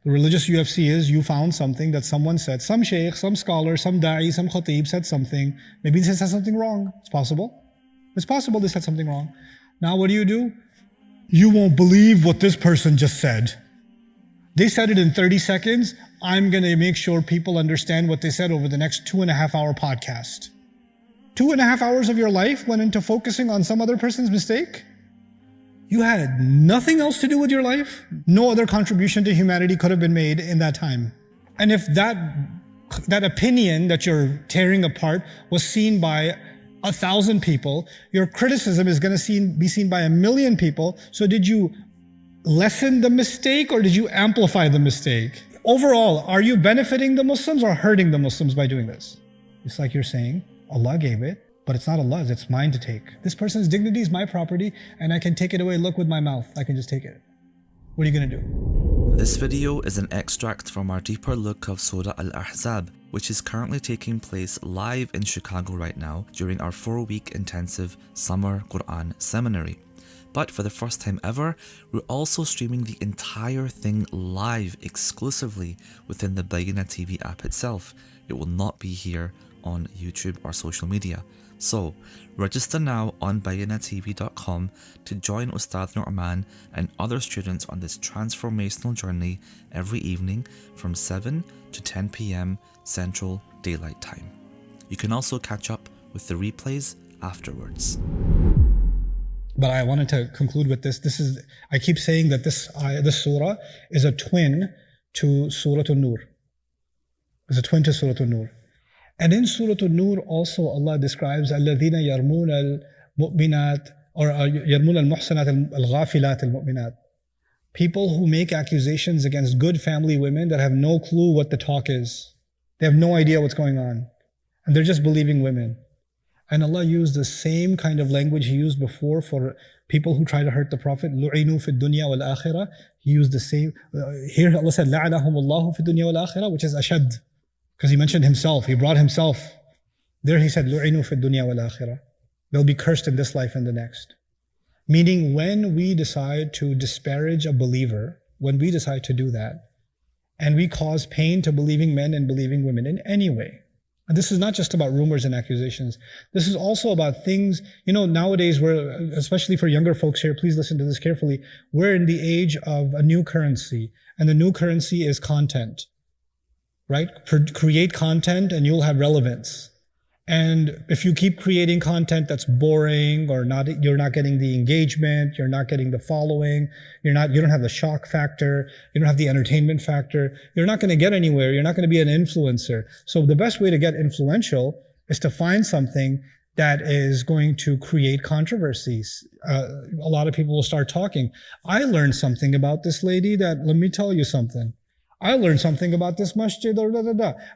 The religious UFC is you found something that someone said, some sheikh, some scholar, some da'i, some khatib said something. Maybe they said something wrong. It's possible. It's possible they said something wrong. Now what do? You won't believe what this person just said. They said it in 30 seconds. I'm going to make sure people understand what they said over the next 2.5-hour podcast. 2.5 hours of your life went into focusing on some other person's mistake? You had nothing else to do with your life? No other contribution to humanity could have been made in that time. And if that opinion that you're tearing apart was seen by 1,000 people, your criticism is going to be seen by 1,000,000 people. So did you lessen the mistake or did you amplify the mistake? Overall, are you benefiting the Muslims or hurting the Muslims by doing this? It's like you're saying, Allah gave it, but it's not Allah's, it's mine to take. This person's dignity is my property and I can take it away. Look with my mouth, I can just take it. What are you going to do? This video is an extract from our deeper look of Surah Al-Ahzab, which is currently taking place live in Chicago right now during our 4-week intensive summer Quran seminary. But for the first time ever, we're also streaming the entire thing live exclusively within the Bayyinah TV app itself. It will not be here on YouTube or social media. So, register now on bayyinahtv.com to join Ustad Nouman and other students on this transformational journey every evening from 7 to 10 p.m. Central Daylight Time. You can also catch up with the replays afterwards. But I wanted to conclude with this. I keep saying that this surah is a twin to Surah An-Nur. It's a twin to Surah An-Nur. And in Surah An-Nur also Allah describes الَّذِينَ يَرْمُونَ الْمُؤْمِنَاتِ or يَرْمُونَ الْمُحْسَنَاتِ الْغَافِلَاتِ الْمُؤْمِنَاتِ. People who make accusations against good family women that have no clue what the talk is. They have no idea what's going on. And they're just believing women. And Allah used the same kind of language He used before for people who try to hurt the Prophet. لُعِنُوا فِي الدُّنْيَا وَالْآخِرَةِ. He used the same. Here Allah said لَعَنَهُمُ اللَّهُ فِي الدُّنْيَا وَالْآخِرَةِ, which is ashad. Because He mentioned Himself. He brought Himself. There He said لُعِنُوا فِي الدُّنْيا وَالْآخِرَةِ. They'll be cursed in this life and the next. Meaning when we decide to disparage a believer, when we decide to do that, and we cause pain to believing men and believing women in any way. And this is not just about rumors and accusations. This is also about things, nowadays especially for younger folks here, please listen to this carefully. We're in the age of a new currency, and the new currency is content, right? Create content and you'll have relevance. And if you keep creating content that's boring or you're not getting the engagement, you're not getting the following, you don't have the shock factor, you don't have the entertainment factor, you're not going to get anywhere, you're not going to be an influencer. So the best way to get influential is to find something that is going to create controversies. A lot of people will start talking. I learned something about this lady let me tell you something. I learned something about this masjid,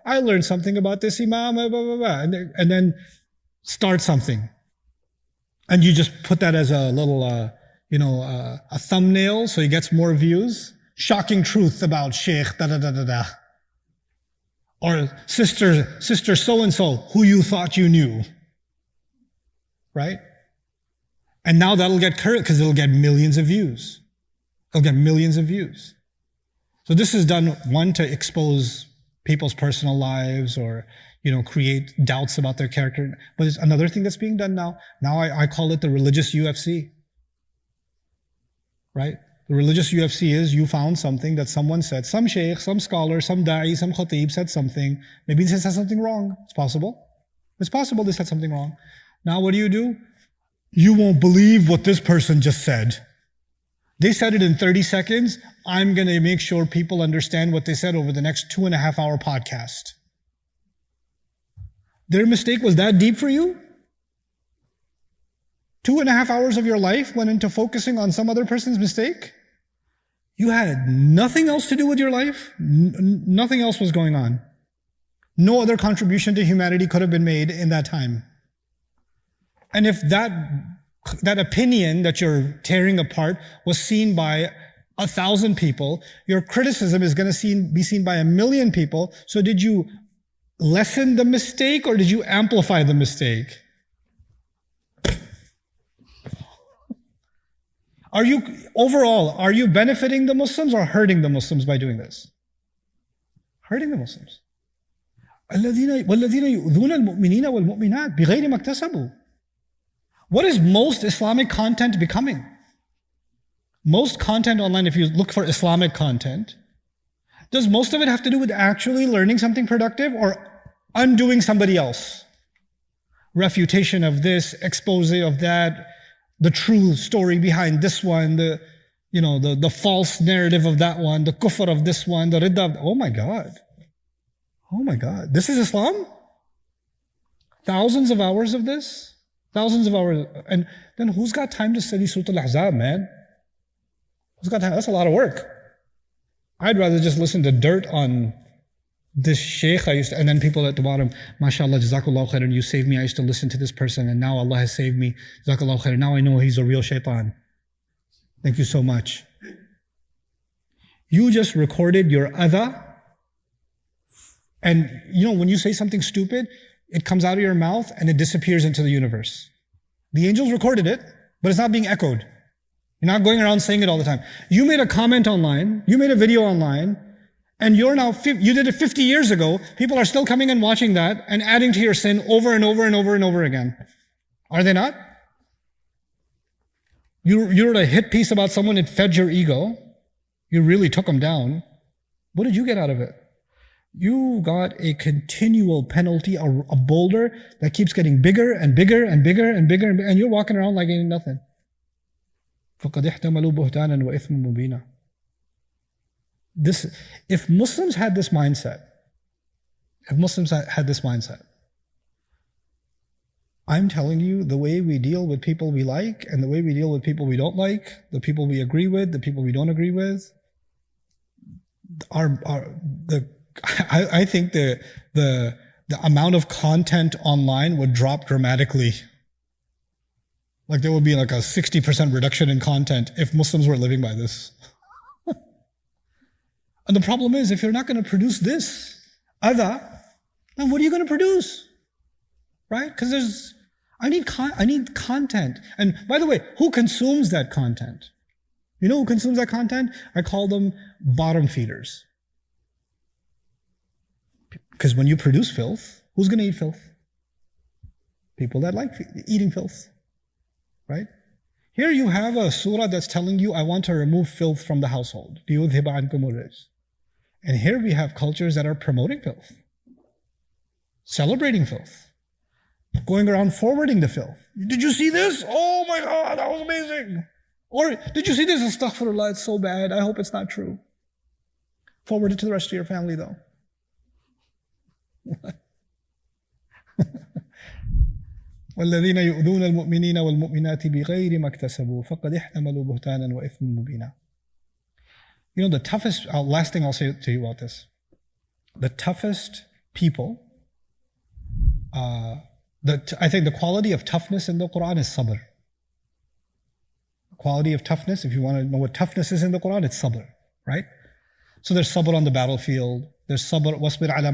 I learned something about this imam, and then start something. And you just put that as a little, a thumbnail so he gets more views. Shocking truth about Sheikh, Or sister so-and-so, who you thought you knew. Right? And now that'll get current because it'll get millions of views. It'll get millions of views. So this is done, one, to expose people's personal lives or, create doubts about their character. But it's another thing that's being done now. Now I call it the religious UFC. Right? The religious UFC is you found something that someone said, some sheikh, some scholar, some da'i, some khatib said something. Maybe they said something wrong. It's possible. It's possible they said something wrong. Now what do? You won't believe what this person just said. They said it in 30 seconds. I'm going to make sure people understand what they said over the next 2.5-hour podcast. Their mistake was that deep for you? 2.5 hours of your life went into focusing on some other person's mistake? You had nothing else to do with your life? Nothing else was going on. No other contribution to humanity could have been made in that time. And if that opinion that you're tearing apart was seen by 1,000 people, your criticism is going to be seen by 1,000,000 people. So did you lessen the mistake or did you amplify the mistake? Overall, are you benefiting the Muslims or hurting the Muslims by doing this? hurting the Muslims. الذين يؤذون المؤمنين والمؤمنات بغير ما اكتسبوا. What is most Islamic content becoming? Most content online, if you look for Islamic content, does most of it have to do with actually learning something productive or undoing somebody else? Refutation of this, expose of that, the true story behind this one, the false narrative of that one, the kufr of this one, the ridda of, oh my God. Oh my God. This is Islam? Thousands of hours of this? Thousands of hours. And then who's got time to study Surah Al-Ahzab, man? Who's got time? That's a lot of work. I'd rather just listen to dirt on this sheikh I used to, and then people at the bottom, mashallah, jazakallah khairan, you saved me. I used to listen to this person and now Allah has saved me. Jazakallah khairan. Now I know he's a real shaitan. Thank you so much. You just recorded your adha. And when you say something stupid, it comes out of your mouth and it disappears into the universe. The angels recorded it, but it's not being echoed. You're not going around saying it all the time. You made a comment online, you made a video online, and you did it 50 years ago. People are still coming and watching that and adding to your sin over and over and over and over again. Are they not? You wrote a hit piece about someone, it fed your ego. You really took them down. What did you get out of it? You got a continual penalty, a boulder that keeps getting bigger and bigger and bigger and bigger, and you're walking around like ain't nothing. فَقَدْ احْتَمَلُوا بُهْتَانًا وَإِثْمًا مُبِينًا. If Muslims had this mindset, I'm telling you, the way we deal with people we like and the way we deal with people we don't like, the people we agree with, the people we don't agree with, I think the amount of content online would drop dramatically. Like there would be like a 60% reduction in content if Muslims were living by this. And the problem is, if you're not going to produce this adha, then what are you going to produce? Right? Because I need content. And by the way, who consumes that content? You know who consumes that content? I call them bottom feeders. Because when you produce filth, who's going to eat filth? People that like eating filth. Right? Here you have a surah that's telling you, I want to remove filth from the household. And here we have cultures that are promoting filth, celebrating filth, going around forwarding the filth. Did you see this? Oh my God, that was amazing. Or did you see this? Astaghfirullah, it's so bad. I hope it's not true. Forward it to the rest of your family though. والذين يؤذون المؤمنين والمؤمنات بغير ما اكتسبوا فقد احتملوا بهتانا وإثما مبينا. The toughest, last thing I'll say to you about this, the toughest people, I think the quality of toughness in the Quran is sabr. Quality of toughness, if you want to know what toughness is in the Quran, it's sabr, right? So there's sabr on the battlefield, there's sabr, wasbir ala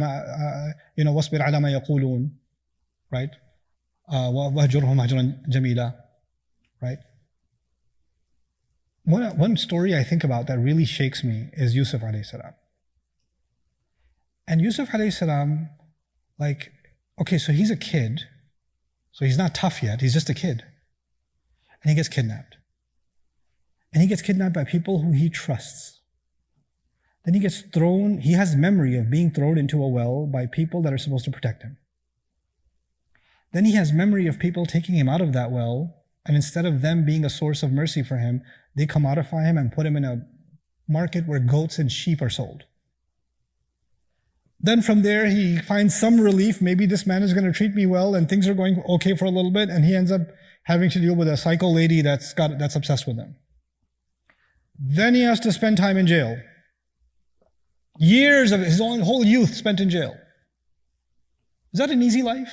ma yaqulun, right? وَهْجُرْهُمْ هَجْرًا جَمِيلًا, right? One story I think about that really shakes me is Yusuf alayhi salam. And Yusuf alayhi salam, so he's a kid, so he's not tough yet, he's just a kid. And he gets kidnapped. And he gets kidnapped by people who he trusts. Then he has memory of being thrown into a well by people that are supposed to protect him. Then he has memory of people taking him out of that well, and instead of them being a source of mercy for him, they commodify him and put him in a market where goats and sheep are sold. Then from there, he finds some relief. Maybe this man is going to treat me well, and things are going okay for a little bit, and he ends up having to deal with a psycho lady that's obsessed with him. Then he has to spend time in jail. Years of his whole youth spent in jail. Is that an easy life?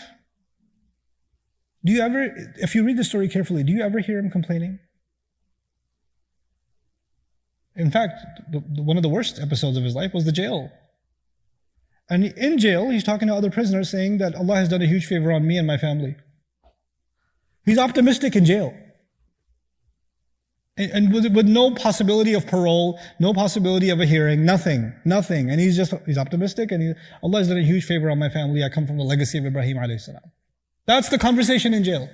If you read the story carefully, do you ever hear him complaining? In fact, one of the worst episodes of his life was the jail. And in jail, he's talking to other prisoners saying that Allah has done a huge favor on me and my family. He's optimistic in jail. And with no possibility of parole, no possibility of a hearing, nothing. And he's optimistic, and Allah has done a huge favor on my family. I come from the legacy of Ibrahim alayhi salam. That's the conversation in jail.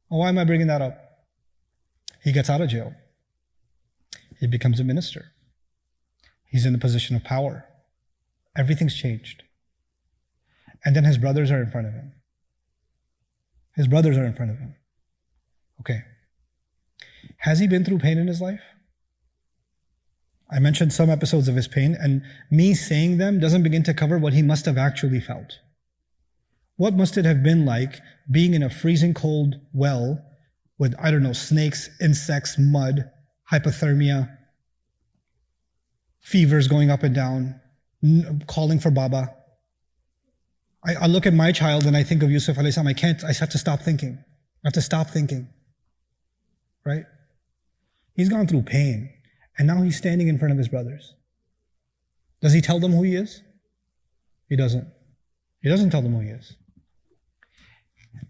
Why am I bringing that up? He gets out of jail. He becomes a minister. He's in a position of power. Everything's changed. And then his brothers are in front of him. Okay. Has he been through pain in his life? I mentioned some episodes of his pain, and me saying them doesn't begin to cover what he must have actually felt. What must it have been like being in a freezing cold well with, snakes, insects, mud, hypothermia, fevers going up and down, calling for Baba? I look at my child and I think of Yusuf alayhi salam. I have to stop thinking. Right? He's gone through pain, and now he's standing in front of his brothers. Does he tell them who he is? He doesn't. He doesn't tell them who he is.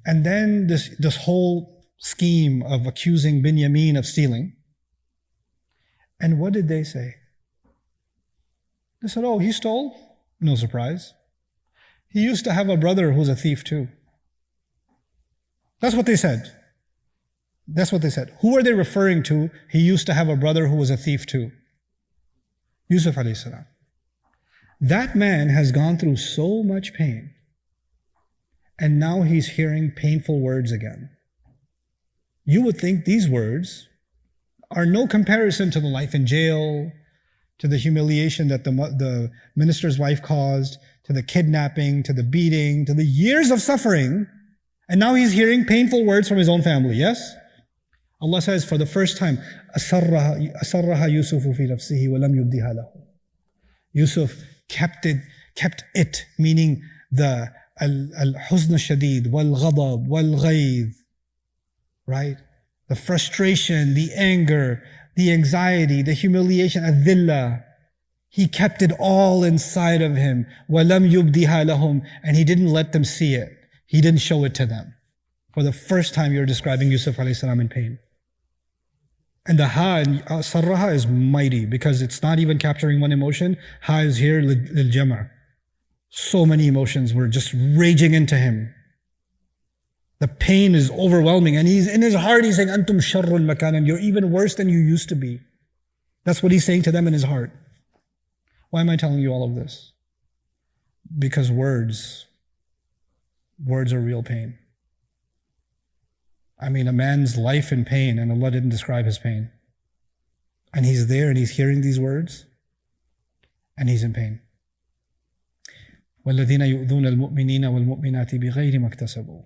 And then this whole scheme of accusing Binyamin of stealing. And what did they say? They said, oh, he stole? No surprise. He used to have a brother who's a thief too. That's what they said. Who are they referring to? He used to have a brother who was a thief too. Yusuf alayhi salam. That man has gone through so much pain, and now he's hearing painful words again. You would think these words are no comparison to the life in jail, to the humiliation that the minister's wife caused, to the kidnapping, to the beating, to the years of suffering, and now he's hearing painful words from his own family, yes? Allah says for the first time, أَسَرَّهَا يُوسُفُ فِي نَفْسِهِ وَلَمْ يُبْدِهَا لَهُ. Yusuf kept it, meaning the al-huzn al-shadid, wal-ghadab, wal-ghayth, right? The frustration, the anger, the anxiety, the humiliation, al-dhillah. He kept it all inside of him. وَلَمْ يُبْدِهَا لَهُمْ. And he didn't let them see it. He didn't show it to them. For the first time you're describing Yusuf alayhi salam in pain. And the ha in sarraha is mighty, because it's not even capturing one emotion. Ha is here lil jama'. So many emotions were just raging into him. The pain is overwhelming, and he's in his heart, he's saying, Antum sharrul makanan, you're even worse than you used to be. That's what he's saying to them in his heart. Why am I telling you all of this? Because words are real pain. I mean, a man's life in pain, and Allah didn't describe his pain. And he's there and he's hearing these words, and he's in pain. وَالَّذِينَ يُؤْذُونَ الْمُؤْمِنِينَ وَالْمُؤْمِنَاتِ بِغَيْرِ مَا اكْتَسَبُوا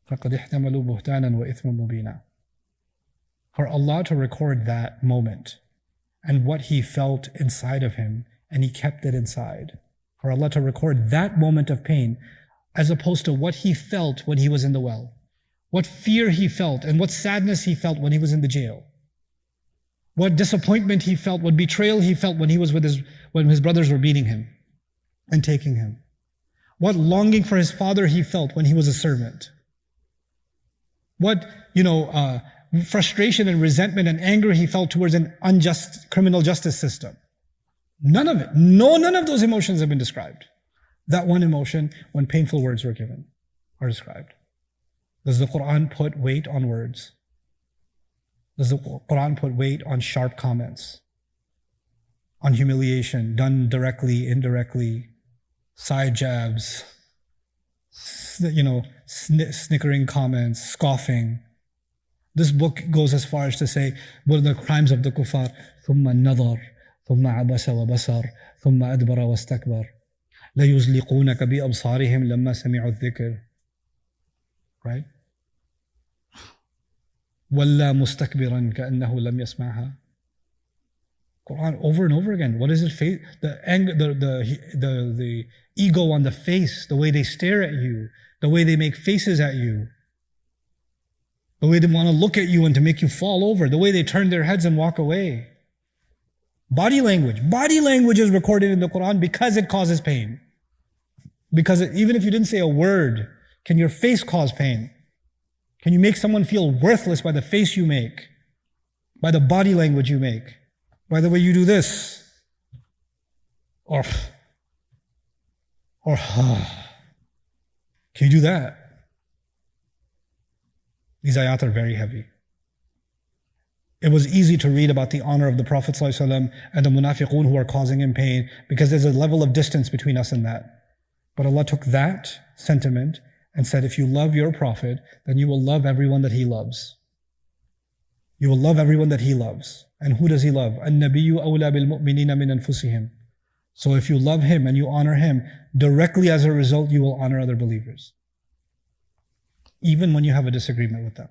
فَقَدْ احْتَمَلُوا بُهْتَانًا وَإِثْمًا مُبِينًا. For Allah to record that moment and what he felt inside of him, and he kept it inside. For Allah to record that moment of pain as opposed to what he felt when he was in the well. What fear he felt and what sadness he felt when he was in the jail. What disappointment he felt, what betrayal he felt when when his brothers were beating him and taking him. What longing for his father he felt when he was a servant. What, frustration and resentment and anger he felt towards an unjust criminal justice system. None of it. None of those emotions have been described. That one emotion, when painful words were given, are described. Does the Quran put weight on words? Does the Quran put weight on sharp comments? On humiliation, done directly, indirectly, side jabs, snickering comments, scoffing. This book goes as far as to say, what are the crimes of the kuffar? ثُمَّ النَّظَرُ ثُمَّ عَبَسَ وَبَصَرَ ثُمَّ أَدْبَرَ وَاسْتَكْبَرَ لَيُزْلِقُونَكَ بِأَبْصَارِهِمْ لَمَّا سَمِعُوا الذِّكْرَ. Right? وَلَّا مُسْتَكْبِرًا كَأَنَّهُ لَمْ يَسْمَعْهَا. Quran over and over again. What is it? The anger, the ego on the face, the way they stare at you, the way they make faces at you, the way they want to look at you and to make you fall over, the way they turn their heads and walk away. Body language. Body language is recorded in the Quran because it causes pain. Because even if you didn't say a word, can your face cause pain? Can you make someone feel worthless by the face you make? by the body language you make, by the way you do this, or can you do that? These ayat are very heavy. It was easy to read about the honor of the Prophet ﷺ and the munafiqun who are causing him pain because there's a level of distance between us and that. But Allah took that sentiment and said, if you love your Prophet, then you will love everyone that he loves. You will love everyone that he loves. And who does he love? النَّبِيُّ أَوْلَى بِالْمُؤْمِنِينَ مِنْ أَنفُسِهِمْ. So if you love him and you honor him, directly as a result, you will honor other believers. Even when you have a disagreement with them.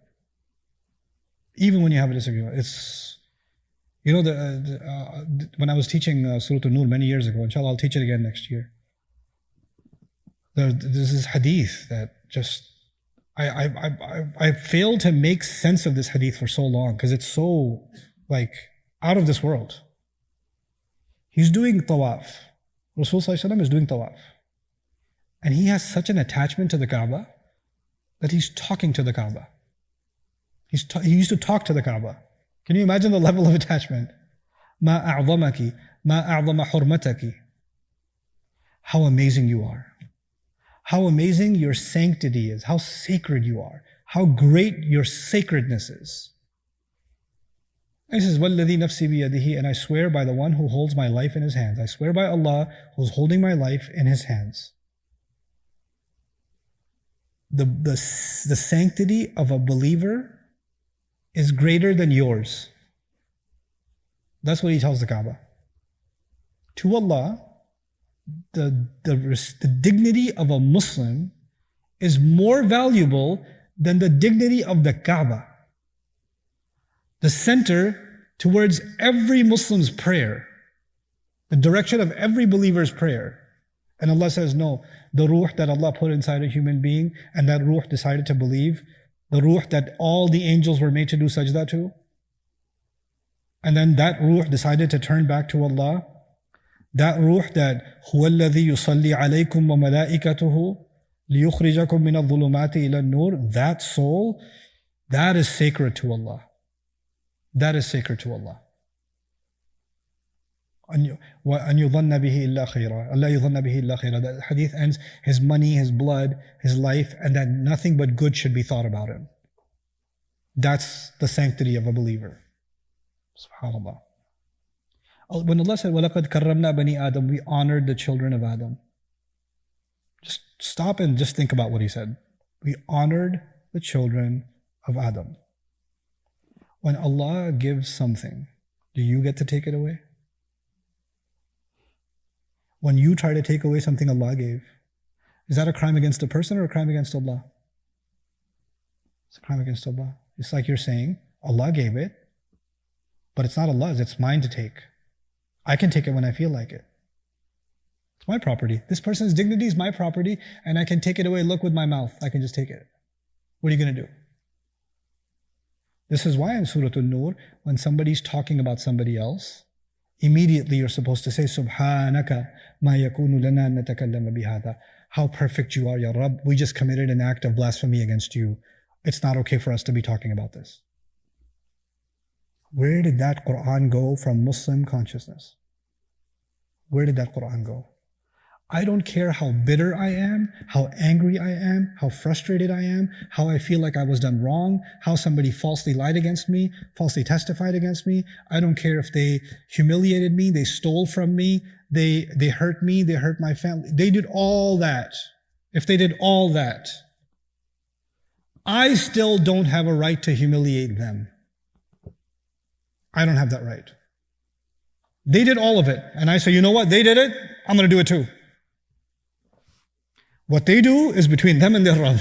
Even when you have a disagreement. It's, you know, when I was teaching Surah An-Nur many years ago, inshallah I'll teach it again next year. There's this hadith that just, I failed to make sense of this hadith for so long because it's so like out of this world. He's doing tawaf. Rasul Sallallahu Alaihi Wasallam is doing tawaf. And he has such an attachment to the Kaaba that he's talking to the Kaaba. He used to talk to the Kaaba. Can you imagine the level of attachment? Ma a'zamaki, ma a'zama hurmataki. How amazing you are. How amazing your sanctity is. How sacred you are. How great your sacredness is. And he says, وَالَّذِي نَفْسِي بِيَدِهِ, and I swear by the one who holds my life in his hands. I swear by Allah who's holding my life in his hands. The sanctity of a believer is greater than yours. That's what he tells the Kaaba. To Allah, the dignity of a Muslim is more valuable than the dignity of the Kaaba. The center towards every Muslim's prayer, the direction of every believer's prayer. And Allah says, no, the ruh that Allah put inside a human being and that ruh decided to believe, the ruh that all the angels were made to do sajda to, and then that ruh decided to turn back to Allah, that ruh that هُوَ الَّذِي يُصَلِّي عَلَيْكُمْ وَمَلَائِكَتُهُ لِيُخْرِجَكُمْ مِنَ الظُّلُمَاتِ إِلَى النُّورِ, that soul, that is sacred to Allah. That is sacred to Allah. أَنْ يُظَنَّ بِهِ إِلَّا خَيْرًا. أَلَّا يُظَنَّ بِهِ إِلَّا خَيْرًا. That hadith ends, his money, his blood, his life, and that nothing but good should be thought about him. That's the sanctity of a believer. SubhanAllah. When Allah said, وَلَقَدْ كَرَّمْنَا بَنِي آدَمَ, we honored the children of Adam. Just stop and just think about what he said. We honored the children of Adam. When Allah gives something, do you get to take it away? When you try to take away something Allah gave, is that a crime against a person or a crime against Allah? It's a crime against Allah. It's like you're saying, Allah gave it, but it's not Allah's, it's mine to take. I can take it when I feel like it. It's my property. This person's dignity is my property, and I can take it away. Look, with my mouth, I can just take it. What are you going to do? This is why in Surah An-Nur, when somebody's talking about somebody else, immediately you're supposed to say, Subhanaka ma yakunu lana an natakallama bihadha. How perfect you are, Ya Rabb. We just committed an act of blasphemy against you. It's not okay for us to be talking about this. Where did that Quran go from Muslim consciousness? Where did that Quran go? I don't care how bitter I am, how angry I am, how frustrated I am, how I feel like I was done wrong, how somebody falsely lied against me, falsely testified against me. I don't care if they humiliated me, they stole from me, they hurt me, they hurt my family. They did all that. If they did all that, I still don't have a right to humiliate them. I don't have that right. They did all of it. And I say, you know what? They did it. I'm going to do it too. What they do is between them and their Rabb.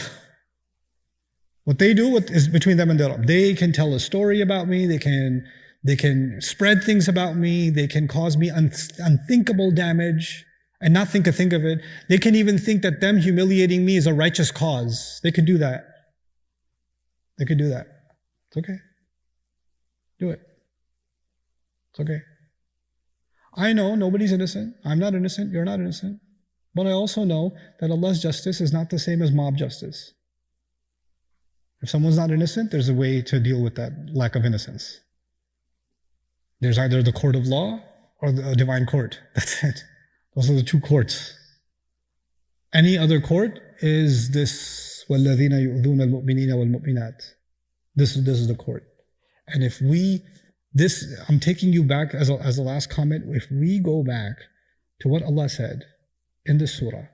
What they do is between them and their Rabb. They can tell a story about me. They can spread things about me. They can cause me unthinkable damage and not think a thing of it. They can even think that them humiliating me is a righteous cause. They could do that. They could do that. It's okay. Do it. It's okay. I know nobody's innocent. I'm not innocent. You're not innocent. But I also know that Allah's justice is not the same as mob justice. If someone's not innocent, there's a way to deal with that lack of innocence. There's either the court of law or the divine court. That's it. Those are the two courts. Any other court is this وَالَّذِينَ يُؤْذُونَ الْمُؤْمِنِينَ وَالْمُؤْمِنَاتِ. This is the court. And if I'm taking you back as a last comment, if we go back to what Allah said in this surah,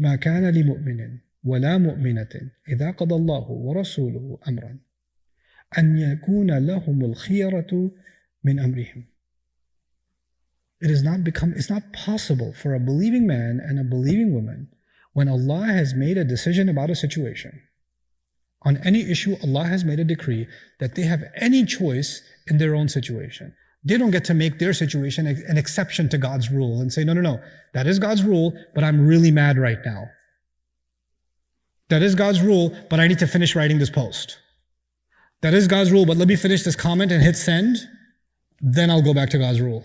مَا كَانَ لِمُؤْمِنٍ وَلَا مُؤْمِنَةٍ إِذَا قَضَى اللَّهُ وَرَسُولُهُ أَمْرًا أَنْ يَكُونَ لَهُمُ الْخِيَرَةُ مِنْ أَمْرِهِمْ. It's not possible for a believing man and a believing woman, when Allah has made a decision about a situation, on any issue, Allah has made a decree that they have any choice in their own situation. They don't get to make their situation an exception to God's rule and say, no, that is God's rule, but I'm really mad right now. That is God's rule, but I need to finish writing this post. That is God's rule, but let me finish this comment and hit send, then I'll go back to God's rule.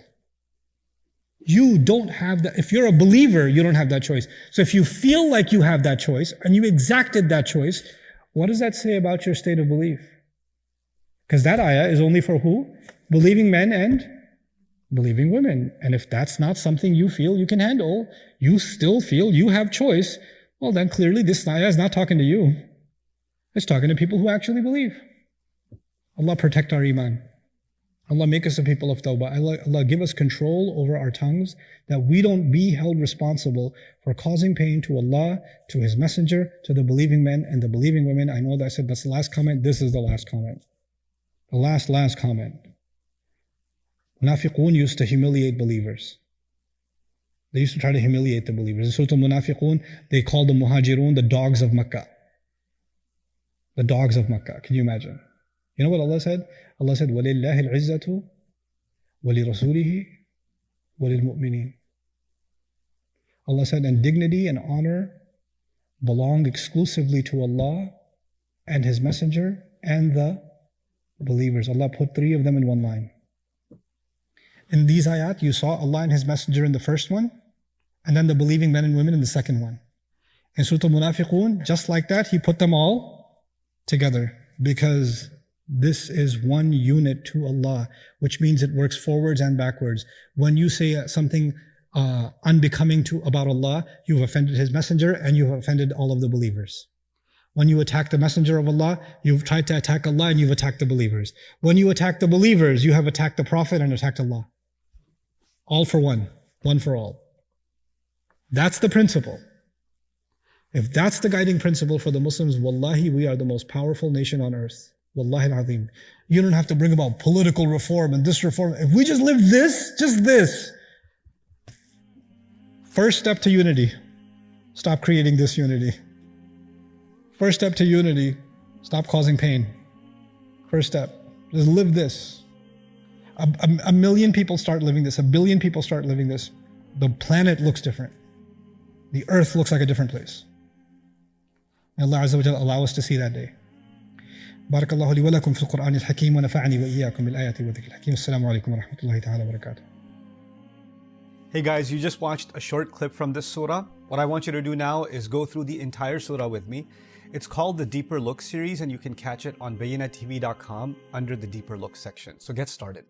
You don't have that. If you're a believer, you don't have that choice. So if you feel like you have that choice and you exacted that choice, what does that say about your state of belief? Because that ayah is only for who? Believing men and believing women. And if that's not something you feel you can handle, you still feel you have choice, well then clearly this ayah is not talking to you. It's talking to people who actually believe. Allah protect our iman. Allah make us a people of tawbah. Allah give us control over our tongues, that we don't be held responsible for causing pain to Allah, to His Messenger, to the believing men and the believing women. I know that I said that's the last comment. This is the last comment. The last comment. Munafiqun used to humiliate believers. They used to try to humiliate the believers. In Surah Al-Munafiqun, they called the Muhajirun the dogs of Makkah. The dogs of Makkah. Can you imagine? You know what Allah said? Allah said, وَلِلَّهِ الْعِزَّةُ وَلِرَسُولِهِ وَلِلْمُؤْمِنِينَ. Allah said, and dignity and honor belong exclusively to Allah and His Messenger and the believers. Allah put three of them in one line. In these ayat, you saw Allah and His Messenger in the first one, and then the believing men and women in the second one. In Surah Al-Munafiqun, just like that, He put them all together, because this is one unit to Allah, which means it works forwards and backwards. When you say something unbecoming about Allah, you've offended His Messenger and you've offended all of the believers. When you attack the Messenger of Allah, you've tried to attack Allah and you've attacked the believers. When you attack the believers, you have attacked the Prophet and attacked Allah. All for one for all. That's the principle. If that's the guiding principle for the Muslims, wallahi, we are the most powerful nation on earth. Wallahi al-azim. You don't have to bring about political reform and this reform. If we just live just this. First step to unity. Stop creating disunity. First step to unity. Stop causing pain. First step. Just live this. A million people start living this. 1 billion people start living this. The planet looks different. The earth looks like a different place. May Allah Azza wa Jalla allow us to see that day. بارك الله لي ولكم في القرآن الحكيم ونفعني وإياكم بالآيات والذكر الحكيم. السلام عليكم ورحمة الله تعالى وبركاته. Hey guys, you just watched a short clip from this surah. What I want you to do now is go through the entire surah with me. It's called the Deeper Look series, and you can catch it on bayinatv.com under the Deeper Look section. So get started.